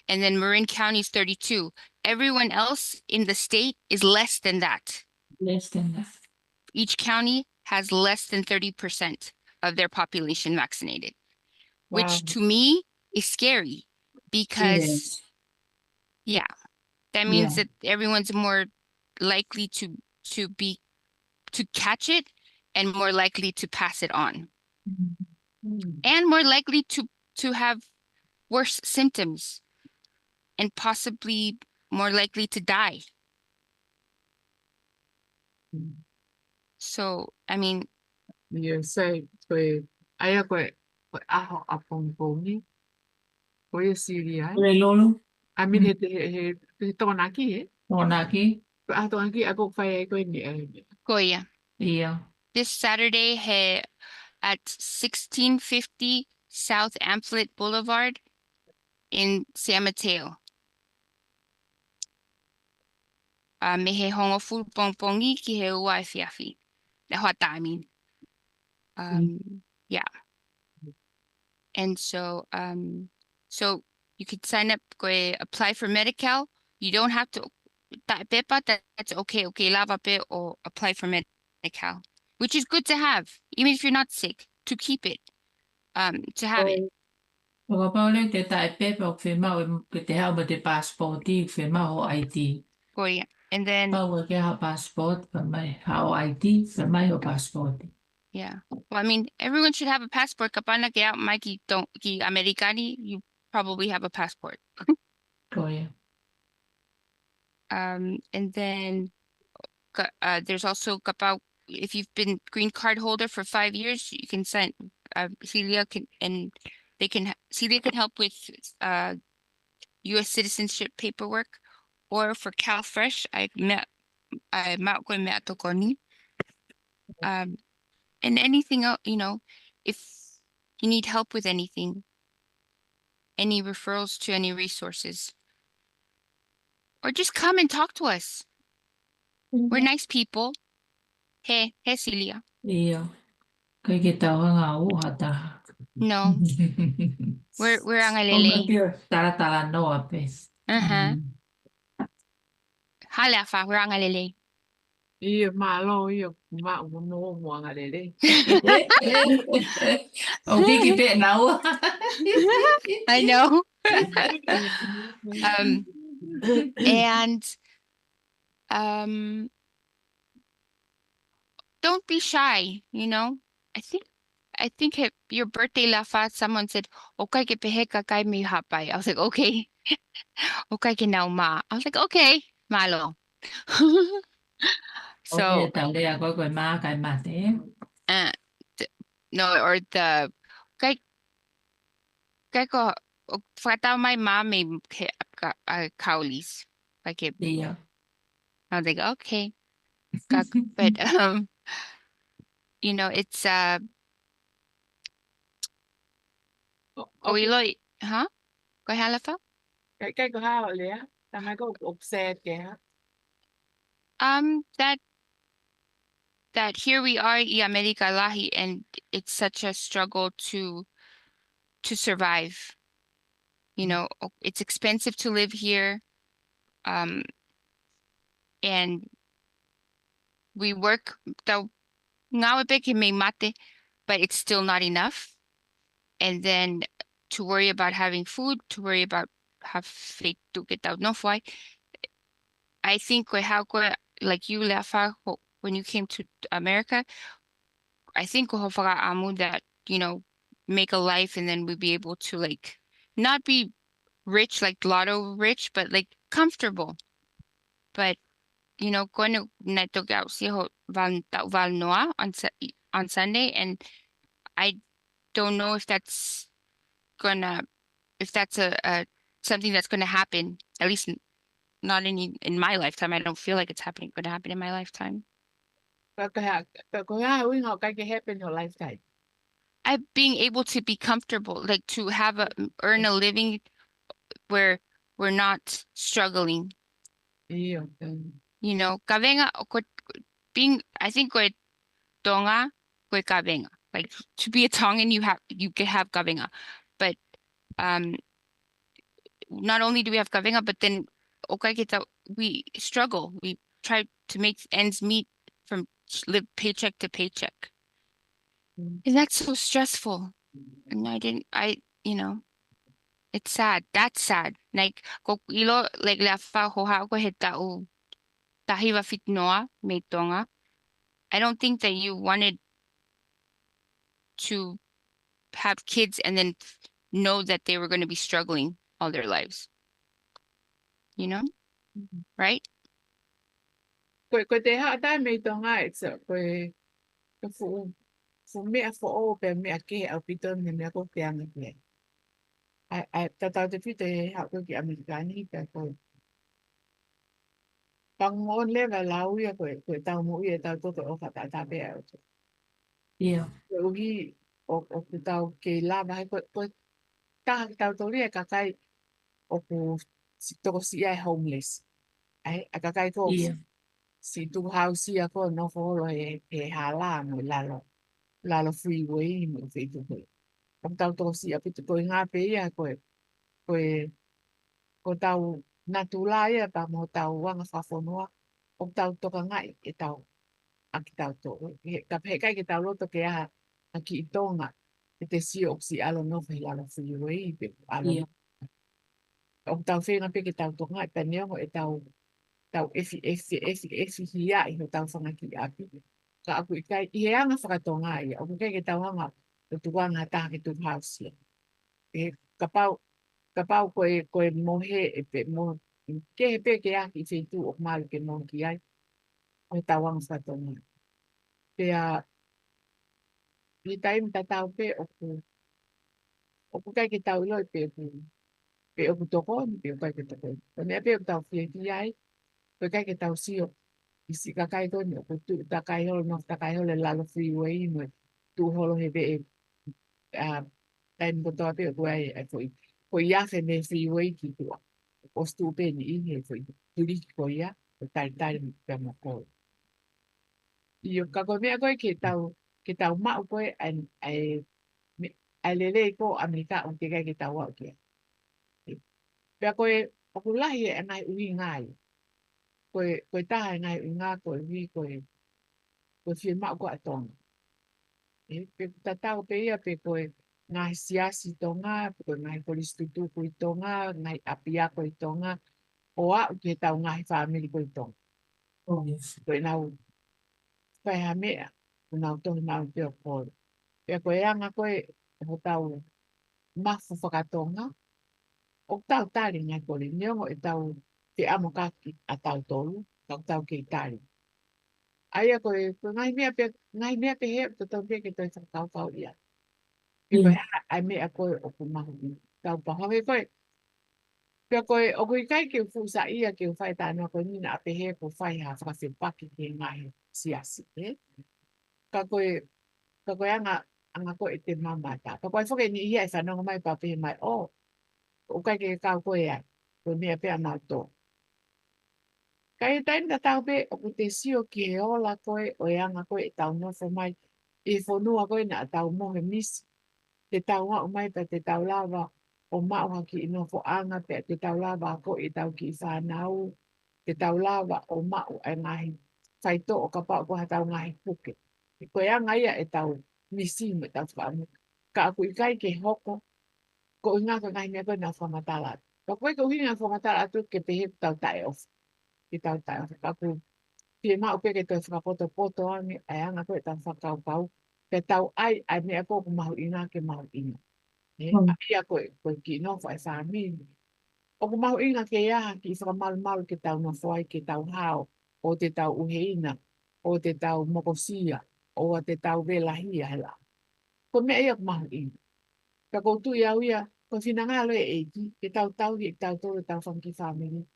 And then Marin County is 32. Everyone else in the state is less than that. Less than that. Each county has less than 30% of their population vaccinated, which to me is scary because, that means that everyone's more likely to catch it and more likely to pass it on, and more likely to have worse symptoms and possibly more likely to die. So, I mean, you say I go aho apong Koe Syria. Lolo. I mean he tonaki. Tonaki. Tonaki ako fai ko ni. Koya. Yeah. This Saturday at 1650 South Amplet Boulevard in San Mateo. Me he hongo fulpongpongi ki he ua e fiafi. That's what I mean. Yeah. And so you could sign up, go apply for Medi-Cal. You don't have to, that's okay. Okay, lava pe or apply for Medi-Cal, which is good to have, even if you're not sick, to keep it, to have it. Te tae pepe o whema o te hau te passport I whema o ID. Oh yeah. And then Pau ke ha passport mai hau ID whema o passport. Yeah. Well, I mean, everyone should have a passport. Kapana ke out Mikey don't ki Americani, you probably have a passport. Oh yeah. And then there's also kapau if you've been green card holder for 5 years, you can send Celia can and Celia can help with U.S. citizenship paperwork, or for CalFresh, I met ko met to koni. And anything else, if you need help with anything, any referrals to any resources, or just come and talk to us. We're nice people. Hey, Celia. Iya. Kay kita nga hata. No, we're ang alele. Tara no apes. Halafa, we're ang alele. Iyo malo iyo no mo nga lele. Okay, kipe now. I know. And don't be shy, I think your birthday lafa, someone said, okay, ke peheka kai mi hapai. I was like, okay. Okay, ke now ma. I was like, okay, malo. So, Okay, tao le ako ma kay mate. no, or the kai ko fata my mom may kaulis. Like it. Iya. I was like, okay. But it's huh? Go halafa? Cái ko ha le á, ta mai ko upset kìa. That here we are, i America lahi, and it's such a struggle to survive. It's expensive to live here. And we work mate, but it's still not enough. And then to worry about having food, to worry about have faith to get out. No, why? I think like you, Lefa, when you came to America, I think that, make a life, and then we'd be able to like not be rich, like lotto rich, but like comfortable. But going to Netogao Siho Valnoa on Sunday, and I don't know if that's a something that's gonna happen, at least not in my lifetime. I don't feel like it's gonna happen in my lifetime. Ko ha we nga cái happen your lifetime. Being able to be comfortable, like to earn a living where we're not struggling. Iyo. Kavenga I think Tonga kavenga. Like to be a Tongan, you can have kavenga, but not only do we have kavenga, but then we struggle. We try to make ends meet from live paycheck to paycheck, and that's so stressful. And it's sad. That's sad. Like like la fa hoha ko heta u tahiwa fitnoa me Tonga. I don't think that you wanted to have kids and then know that they were going to be struggling all their lives. Right? Ko te ha dai me to nga it's ko fu me fo o pe me ke au pito me ko pe ang pe. I ta te pite ha ko ki americani pe ko. Pang on le va lau ya ko tau mo ye tau to o fa ta pe au. Iya. Ko gi o tau ke la va ko ta tau to le ka kai o ko to si ai homeless. Ai ka kai ko Iya. si tu house ya ko no fo lo e hala mo la lo freeway mo fe tu ko. Ang tau to si api tu ko nga pe ya ko ko tau natula ya pa mo tau wang fa fo no o tau to ka ngai e tau a ki tau to ka pe kai ki tau lo to ke a ki tonga e te si o si alo no fe la lo freeway pe alo Iya. o tau fe na pe ki tau to ngai pe ne o e tau ia i ho tau whanga ki api. Ka aku i kai, i he anga whakatonga ia, o kai ke tau hanga, o tu wanga taha ki tu hausia. Ka pau koe mohe e pe mo, ke he pe ke aki i whetu o malu ke mo ki ai, o tau hanga whakatonga. Pea i taim tatau pe oku kai ke tau loi pe oku toko pe kai ke toko. Pe mea pe oku tau fie ai pe kai ke tau sio isi ka kai toni oku tu ta kai holo no ta kai holo lalo freeway no tu holo he be taim ko toa pe oku ai foi ia fe me freeway ki tua. O stu pe ni he foi turi ko ia tai pe mo ko. Io ka ko mea koe ke tau mau koe ai lele ko Amerika o te kai ke tau au kia. Pea koe oku lahi e ngai ui ngai. Koe taha e ngai ui ngā koe ui koe whie mau ko a tonga. Pe tatau pe ia pe koe ngai siasi tonga, pe koe ngai polistutu koe tonga, ngai apia koe tonga, o au ke tau ngai whamiri koe tonga. Koe nau whai ha mea, nau tohi nau te o kore. Pea koe anga koe ho tau mafu whakatonga, o tau tari ngai kore niongo e tau te amo kaki a tau tolu, tau kei tari. Aia koe ngai mea pe he, to tau pe ke toi whakau kau ia. Pe koe ai mea koe o ku mahu i. Tau pahawe koe. Pea koe o koe kai ke fusa ia ke whai tāna koe nina a pe he ko whai ha whakawhimpaki ke ngai siasi. Ka koe anga koe e te mamata. Ka koe whake ni ia e whanonga mai pa pe mai, o kai ke kau koe ai. Koe mea pe a mātou. Kai e taim ta tau pe o te sio ki he ola koe o e anga koe e tau nofo mai i whonua koe na tau mohe misi. Te tau ngau mai pa te tau lava o mauha ki i nofo anga pe te tau lava ko i tau ki i whanau. Te tau lava o mau e ngahi whaito o ka pao koha tau ngahi puke. Koe anga ia e tau misi me tau whamu. Ka aku i kai ke hoko ko i ngā ko ngahi mea koe na whamatala. Ka koe ko hini na whamatala atu ke pehe tau tae ofu. Ki tau tae ofu. Ka ku pie mau peke toi whakapoto poto angi ai anga koe tau whakau pau. Pe tau ai mea koe ku mahu ina ke mahu ina. Ia koe ki no whai whamini. O ku mahu ina ke ia ki whakamalu malu ke tau no whai ke tau hao. O te tau uheina. O te tau mokosia. O te tau velahia hela. Ko mea ia ku mahu ina. Ka koutu ia uia. Ko whina ngā loe e ki. Ke tau tau ki tau tōre tau whanki whamini.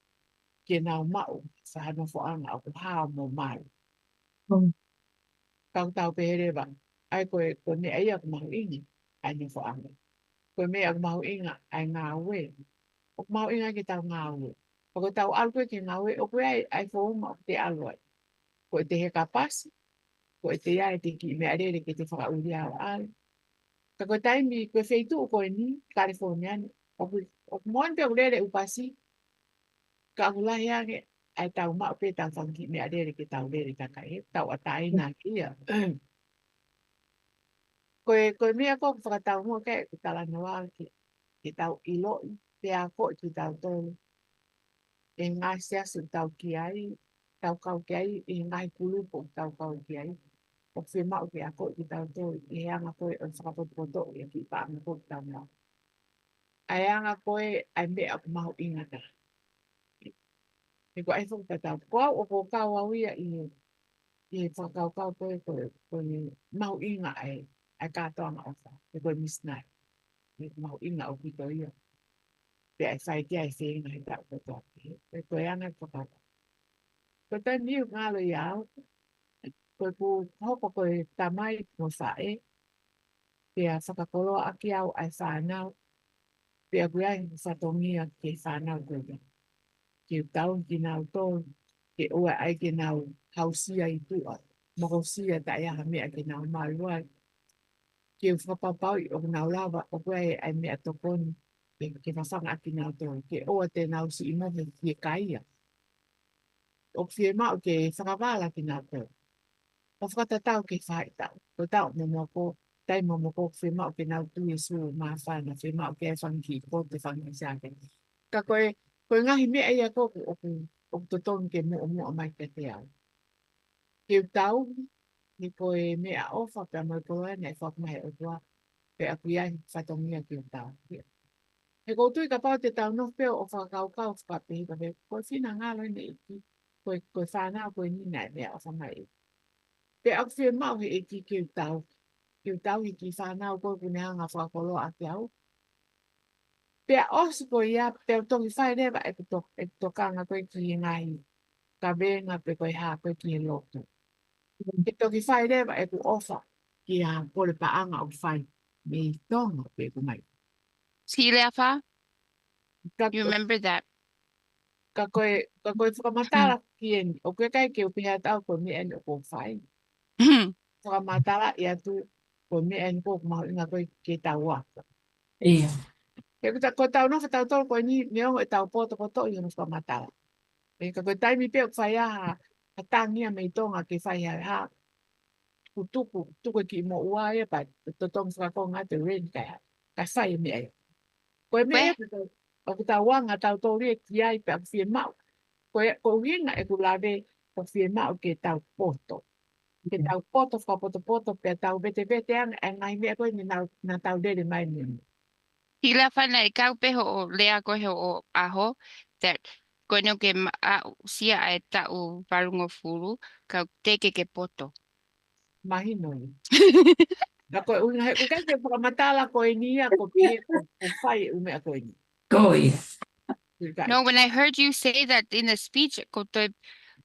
Ke nau mau. Whahano whaanga o ku hao mo mai. Tau peherewa. Ai koe mea ia ku mahu ina. Ai no whaanga. Koe mea ku mahu ina. Ai ngā ue. O mau inga ki tau ngā ue. O ko tau alu koe ki ngā ue, o koe ai whaunga o te alu ai. Ko e te he ka pasi, ko e te ia e te ki mea rere ki te whakauri au ai. Ka koe taimi, koe wheitu o koe ni, Californiani, o moan te urere upasi, ka ahulahi ake, ai tau mau pe tau whanki mea rere ki tau rere kakai, tau atai nā kia. Koe mea ko whakatau mua kai, ki tala noa ki tau iloi, pe a ko ki tau tolu. E ngā siasu tau ki ai, tau kau ki ai, e ngā kulupo tau kau ki ai. O whi mau ki a koe ki tau tō, e anga koe o whakapoto i a ki pāna koe ki tau ngā. Ai anga koe, ai mea ku mahu ingata. E ko ai whakatau, koe au o ko kau au ia i whakau kau koe mahu inga ai kātoanga o wha, e koe misnai. E mahu inga o kito ia. Pe ai whaitia ai whenga he tau koe tō. E koe anga whakatau. Ko tai miu ngalo i au, koe ku hoko koe tamai mo whae, pia whakakoloa aki au ai whanau, pia kui ai whatongia ke whanau koe. Ke tau ki nau tō, ke ua ai ke nau hausia i tua, mokosia ta ia mea ke nau maluai. Ke whapapau i o nau lava, o koe ai mea tokoni, ke whawhanga aki nau tō, ke oa te nau si imohe ke kaia. O whie mau ke whakawala ki nā tō. O whakatatau ke whae tau. Ko tau momoko, tai momoko whie mau ke nau tui su mā whana, whie mau ke whangi ko te whangi siake. Ka koe ngahi mea ia kōku o totonu ke mua mai ke te au. Ke tau, ni koe mea ofa pia mai koe nei whakmahe o tua, pe aku iai whatongia ke tau. He koutu i ka pau te tau no peo o whakaukau whakapehi ka pe, koe whina ngalo ina iki. Koe whanau koe nina e mea o whamai. Pe au fia mau he e ki ke tau. Ke tau i ki whanau ko kune hanga whakolo a te au. Pe a osu ko ia pe au tongi whai rewa e to kanga koe ki ngai. Ka venga pe koe ha koe ki loto. Ke toki whai rewa e ku ofa ki a pole paanga o whai. Me tonga pe ku mai. Si lea wha? Ka You remember that? ka koe whakamatara ki eni. O koe kai ke upiha tau ko mi eni o ko whai. Whakamatara i atu ko mi eni ko kumahu inga koe ke tau waka. Ia. Ke kuta ko tau no tau tol ko ni neongo e tau poto poto i ono whamatara. E ka koe taimi pe o whai aha a tangia me tonga ke whai ha tuku ki mo ua e pa to tong whakakonga te ren kai ha. Ka whai me ai. Koe me e o kuta wanga tau tori e ki ai pe a whie mau. Ko winga e ku lawe o whie mau ke tau poto. Ke tau poto poto pe tau vete anga e ngai mea koe ni na tau dere mai ni. Si lea wha nei kau peho o lea koe o aho, that koe no ke sia e tau warungo furu, kau teke ke poto. Mahino ni. Na koe unga he, kai ke whakamatala koe ni a ko pihe ko whai ume a koe ni. Ko ia. No, when I heard you say that in the speech,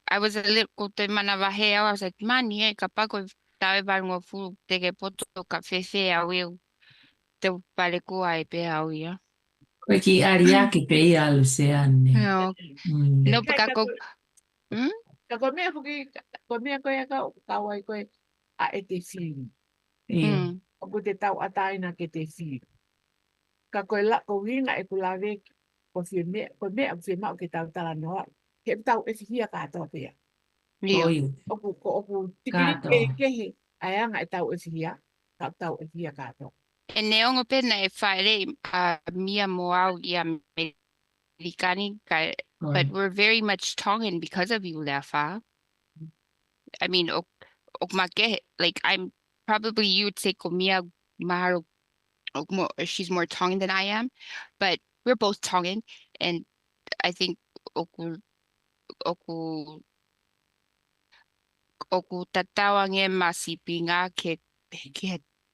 I was a little, ko te mana wahe au, I was like, mani e, ka pako tawe warungo furu, teke poto ka whewhe au iu, te pale kua e pe au ia. Koe ki ari ake pe ia alu se ane. No, no, Kai ka ko, ka koe mea fuki, koe mea koe a kau ai koe a e te whiri. Ia. O ko te tau ataina ke te whiri. Ka koe la ko winga e ku lawe ko mea whie mau ke tau tala noa. He tau e whihia katoa pia. Ko Io. ia. Oku tikiri Katoa. ke kehe ai anga e tau e whihia. Tau e whihia katoa. E neongo pena e whaere a mia moau i Amerikani, but we're very much Tongan because of you, Lefa. I mean, ok make, like, I'm probably you would say ko mia mahalo, she's more Tongan than I am, but we're both Tongan, and I think oku oku oku tatawange masipinga ke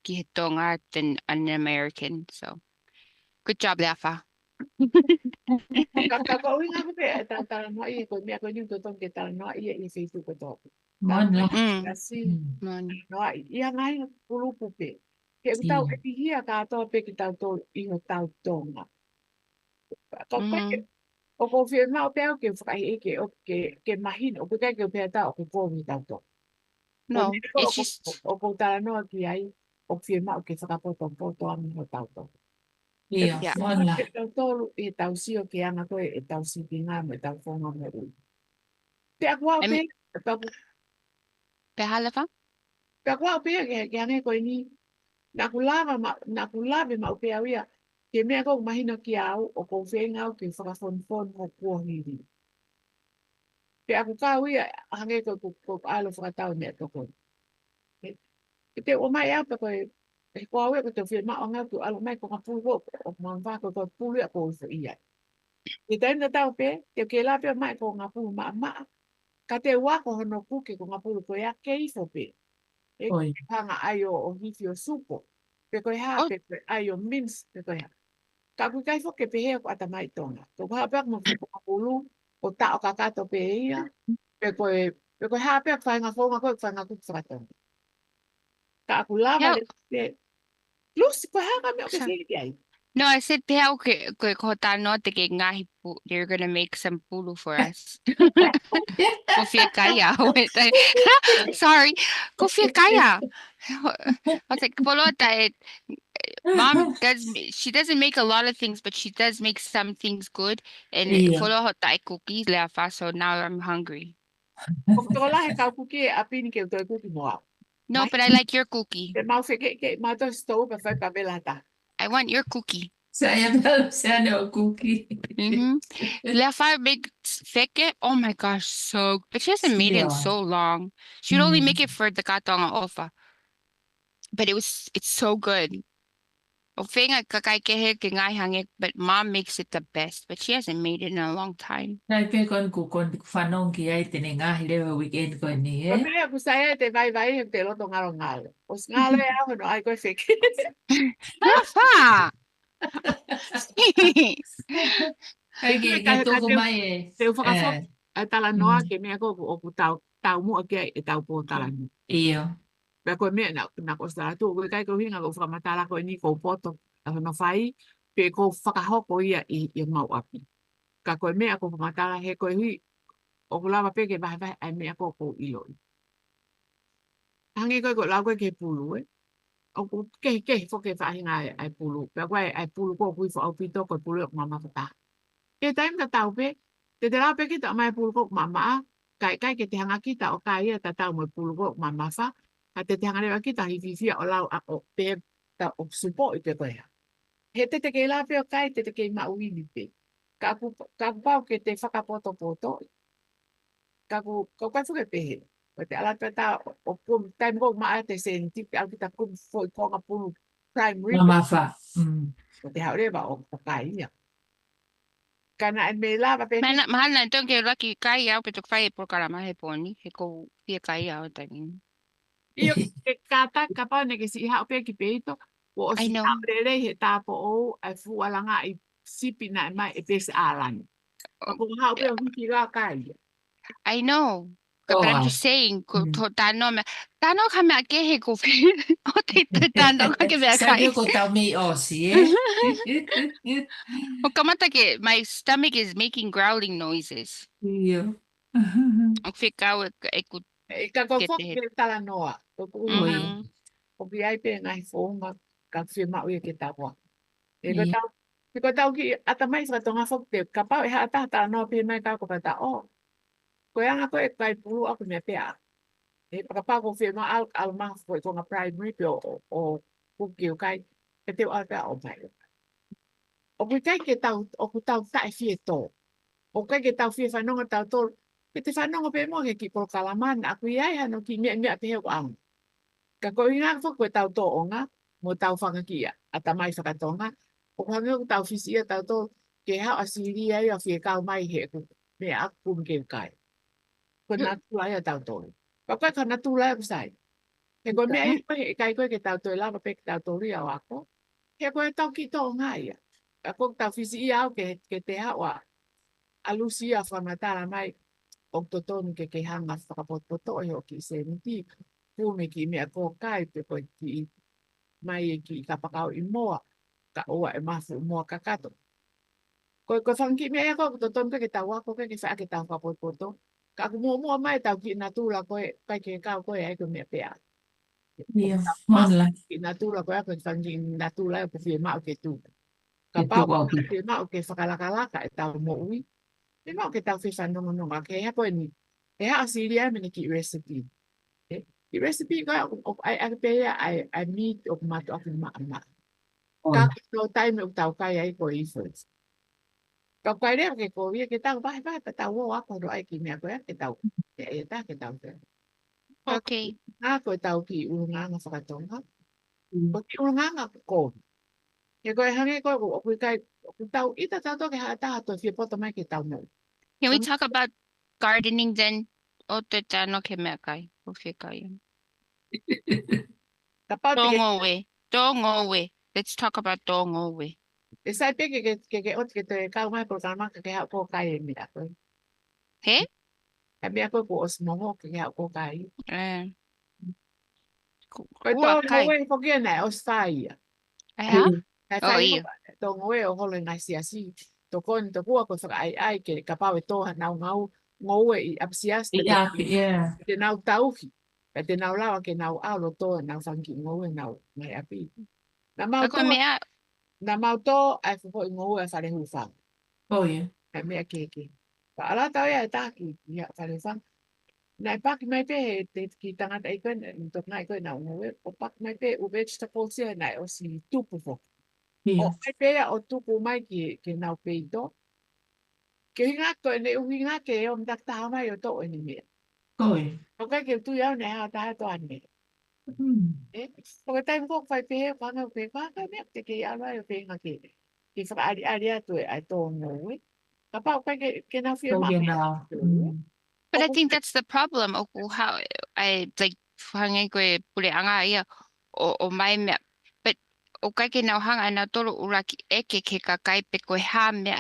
ke Tonga than an American. So good job, Lefa. Ka winga ko pe e tau tala noa i ko mea koe ni to tong ke tala noa i e Facebook ko tō. Mana. Kasi noa i a ngai pulu pupe. Ke tau e hia katoa pe ki tau tō i ho tau tonga. Ka koe o ko whia mau pēo ke whakai eke o ke mahina, o ke kai ke pēa tau o ke kōmi tau tō. No, it's just O ko tala noa ki ai, o whia mau ke whakapoto poto ami ho tau tō. Ia. yeah. Mana. E tau tōru e tau sio ke anga koe e tau sipi ngā me tau whonga me ui. Pēa kua o I pēa, mean, Lefa? pēa kua o pēa ke ange koe ni, na kulave ma o pēa wia, ke mea kou mahina ki au, o kou whenga au ke whakawhonfon o kua hiri. Pēa ku kā wia, hange koe alo whakatau mea toko. Ke te o mai au pe koe, e kua wia ko te whia mao ngau tu alo mai ko ka pulu o mamwa ko koe pulu a kou so ia. Ke taina tau pe, te ke la pe mai ko ngā pulu maa. Ka te wako hono kuke ko ngā pulu koe a keifo pe. E Oi. hanga ai o hifi o supo. Pe koe ha, Oh, pe koe ai o mince, pe koe ha. Ka kui kai fo ke pe hea ko ata mai tonga. Ko ha pe mo ko ngā pulu, o ta o kakato pe ia. Pe koe ha pe whai ngā whonga koe, whai ngā kuku whakatonga. Ka aku lava yeah. le te, lusi koe ha ka me o ke Sorry. whiri ai. No, I said pea ke kota no te ke ngahi pu. They're gonna make some pulu for us. Ko fia kaya. Wait, sorry. Ko fia kaya. I was like, polota, Mom does. She doesn't make a lot of things, but she does make some things good. And Ia. follow her Thai cookies, lefa. So now I'm hungry. O tō lahe ka kuki e apini ke utoi kuki moa. No, but I like your cookie. Ke mau whike ke mau tō stou pa whai pa vela ta. I want your cookie. Saya pelo sana o cookie. Lefa makes feke. Oh my gosh, but she hasn't made it in Sia. so long. She would only make it for the katong ofa. But it's so good. O whenga kakai ke he ke ngai hange, but mom makes it the best, but she hasn't made it in a long time. Nai pe kon whanong ki ai tene ngahi lewa weekend ko ni Ko mea ku sai te vai te loto ngalo ngalo. O ngalo e aho no ai koe wheke. Rafa! Ai ke toko mai e. Te whakafo. Ai tala noa ke mea ko o ku tau mua ke e tau po tala ni. Iyo. Pea koe mea na ko stara tu. Koe kai ko hinga ko whakamatala koe ni ko poto. A no whai. Pe ko whakahoko ia i mau api. Ka koe mea ko whakamatala he koe hui. O ku lawa peke vai ai mea ko iloi. Hangi koe ko lau koe ke pulu e. O ku ke whoke whahinga ai pulu. Pea koe ai pulu ko kui wha au pito koe pulu o mama whata. Ke taim ka tau pe. Te lau pe ki ta mai pulu ko mama. Kai ke te hanga kita o kai ia ta tau mai pulu ko mama wha. Ka te hanga lewa kita hiwhiwhia o lau a o pe ta o supo i te koe. He te ke la pe o kai te ke mauini pe. Ka ku pau ke te whakapoto. Ka ku kai whuke pehe. O te ala peta o kum taim ko maa te senti pe alpita kum foi konga pulu primary pe. Mama wha. O te haureba o kai ia. Kana en me lava pe ki. Mahal na itong ke laki kai au petok whai e POLOKALAMA he poni. He ko pia kai au tangin. Io ke kata kapa ne ke si ha pe ki peito. O I si know. haurele he tapo o ai fu alanga i sipi na mai e pese alani. Oh, Ko ha pe o ki la kai. I know. Oh, But I'm ai. just saying, ko tano ka mea ke he ko o te tano ka ke mea Sai kai. pe ko tau mei osi, eh? O kamata ke, my stomach is making growling noises. Iyo. O whikau e ku E ka ko ke fo te he. ke tala noa. Ko ku Oi. o bi ai pe ngai fonga ka fi ma o ke tawa. E ko Iya. tau ko tau ki ata mai sa tonga fo te ka pa e ha ta no pe mai ka ko ta o. Ko anga ko e kai pulu aku me pe a. E ka pa ko fi ma al ma fo ko nga primary pe o ku ki o kai e te al pe o mai. O ku kai ke tau o ku tau ta e fi to. O kai ke tau fi fa no tau to. Ke te fa no pe mo ke ki POLOKALAMA aku ia no ki me pe o ang. Ka ko ina fo ko tau to onga mo tau whanga kia a ta mai whakatonga o hanga ko tau fisia tau to ke ha asiri ai a fie kau mai he ko me a kum ke kai ko na tu ai a tau to ka ko na tu lai ko sai he ko me ai ko he kai ko ke tau to la pa pe tau to ri a ko he ko tau ki to ngai a ko tau fisia o ke te ha wa a lucia whanatara mai o to tonu ke hanga whakapoto e o ki se niti kume ki me a ko kai pe ko ki mai e ki ka pakau i moa ka oa e mafu moa ka kato. Ko whangi me e ko to ton ke tau ako ke wha ke tau kapoto. Ka ku mua mai tau ki na tūra koe kai ke kau koe ai ko me pea. Iya. Ma Monla. ki na tūra koe ako whangi na tūra ko fie mau ke tū. Ka Ke pau tuko api. fie mau ke whakalakalaka e tau mo ui. Fie mau ke tau fie whanonga nonga ke hea koe ni. E ha asiria mene ki recipe. Ki recipe koe ai pea ai meat o kumatu aku maa. Ka no time o tau kai ai ko i first. Ka kai re ke ko ye ke tau vai ta tau o ako ro ai ki me ko ke tau. E ta ke tau. Ka Okay. na ko tau ki unga nga whakatonga. Ko ki unga nga ko. Ke ko e hange ko o ku kai o tau ita tau to ke ha ta to fi poto mai ke tau mo. Can we talk about gardening then? O te tano ke mea kai. O whikai. Ka pau te ke Tongowe. Tongowe. Let's talk about tongowe. e sai pe ke o te kau mai ko ka ma ke ha ko kai e me ko. He? E me ko ko os mo ke ha ko kai. Eh. Ko to Hua mo kai. we ko ke na os fai. Aha. Kai Oh, whai iyo. tō ngoe o holo ngai si asi. Tō koni tō kua ko ai ke ka pawe tōha nau ngoe i apsias pe Iya, yeah. te nau tauhi. Pe te nau lawa ke nau alo tō nau whanki ngoe nau ngai api. Ako mea. Na mau tō ai fupo i ngoe a whare hu whang. Oh, yeah. Ai mea keke. Pa ala tau ia e tāki i a whare whang. Nai paki mai pe te ki tangata i koe, tok ngai koe nau ngoe. O paki mai pe u vegetables ia nai o si tupu fo. O Iya. mai pea o tuku mai ke nau peito. Ke hinga koe ne uhinga ke o mdak taha mai o to ni mea. Oh, yeah. O kai ke tu iau ne ha taha to ane. O ka tayo ko fai pe mga pe mga me te ke ala yo pe ngaki. Ki fa ali atu ai tono. Kapag ka na firma Toge me. na. But I think that's the problem. O how I like hangin ko pure anga ia o mai me. But o kai ke na hanga na toro uraki eke ke kakai pe ko ha me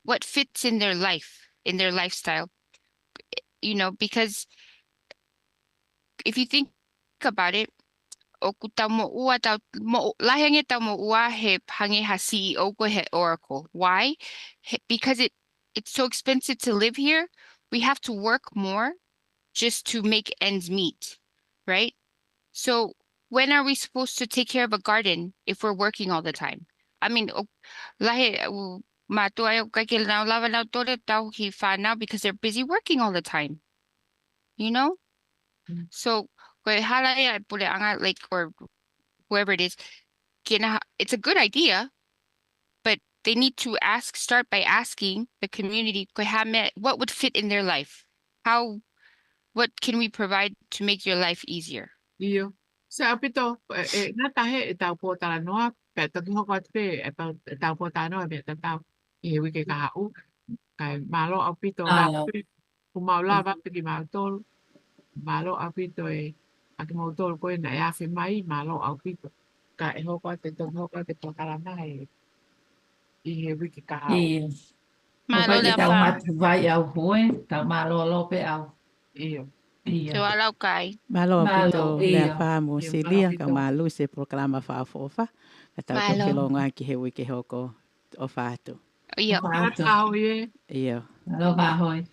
what fits in their life, in their lifestyle. You know, because if you think about it, o ku tau mo ua tau mo lahange tau mo ua he hange ha CEO ko he Oracle. Why? Because it's so expensive to live here. We have to work more just to make ends meet, right? So when are we supposed to take care of a garden if we're working all the time? I mean, lahe matua o kai ke nau lava nau tore tau hi whanau because they're busy working all the time, you know? So koe hala ia pule anga like or whoever it is, it's a good idea, but they need to start by asking the community what would fit in their life. What can we provide to make your life easier? Iyo. Sa apito na tahe tau po tala noa pe ta ko ko pe e pa tau po tala noa pe tau I wi ke ka u kai malo apito la ku mau lava pe ki mau tol malo apito aki mau tol ko na ya fe mai malo apito ka e ho ko te po tala mai I he wi ke ka u. Malo le Tau fa. mat vai au hoe, tau malo lope au. Iyo. So alau kai. Malo apito le Iyo. fa mo Iyo, silia malo ka apito. malu se proklama fa fofa. Ka tau to Malo. kilonga ki he wiki hoko o fatu. Iyo. Ka au ye. Iyo. Malo mahoi.